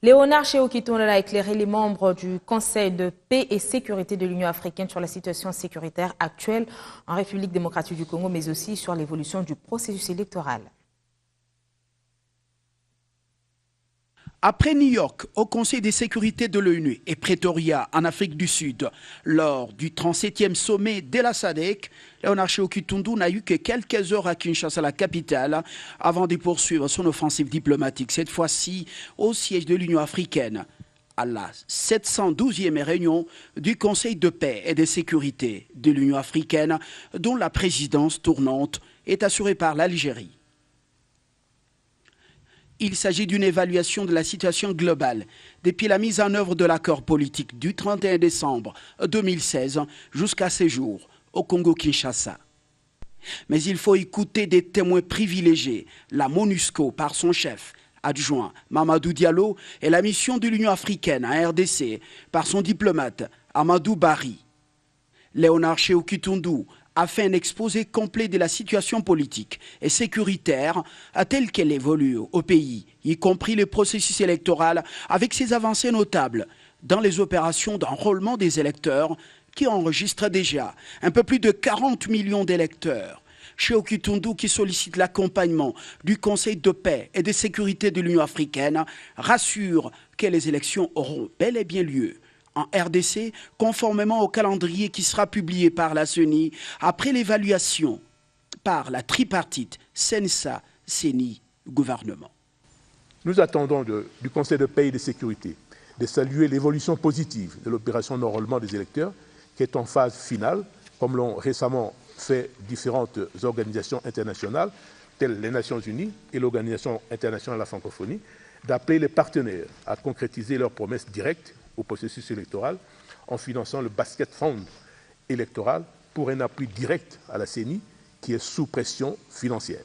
Léonard Chéokitonde a éclairé les membres du Conseil de paix et sécurité de l'Union africaine sur la situation sécuritaire actuelle en République démocratique du Congo, mais aussi sur l'évolution du processus électoral. Après New York, au Conseil de sécurité de l'ONU et Pretoria, en Afrique du Sud, lors du 37e sommet de la SADC, Léonard Chéokitonde n'a eu que quelques heures à Kinshasa, la capitale, avant de poursuivre son offensive diplomatique, cette fois-ci au siège de l'Union africaine, à la 712e réunion du Conseil de paix et de sécurité de l'Union africaine, dont la présidence tournante est assurée par l'Algérie. Il s'agit d'une évaluation de la situation globale depuis la mise en œuvre de l'accord politique du 31 décembre 2016 jusqu'à ce jour au Congo-Kinshasa. Mais il faut écouter des témoins privilégiés, la MONUSCO par son chef adjoint Mamadou Diallo et la mission de l'Union africaine à RDC par son diplomate Amadou Barry. Léonard Chéokitonde a fait un exposé complet de la situation politique et sécuritaire telle qu'elle évolue au pays, y compris le processus électoral avec ses avancées notables dans les opérations d'enrôlement des électeurs qui enregistrent déjà un peu plus de 40 millions d'électeurs. Chéokitonde, qui sollicite l'accompagnement du Conseil de paix et de sécurité de l'Union africaine, rassure que les élections auront bel et bien lieu en RDC, conformément au calendrier qui sera publié par la CENI après l'évaluation par la tripartite CENSA, CENI, gouvernement. Nous attendons du Conseil de paix et de sécurité de saluer l'évolution positive de l'opération d'enrôlement des électeurs qui est en phase finale, comme l'ont récemment fait différentes organisations internationales, telles les Nations Unies et l'Organisation internationale de la francophonie, d'appeler les partenaires à concrétiser leurs promesses directes au processus électoral en finançant le basket fund électoral pour un appui direct à la CENI qui est sous pression financière.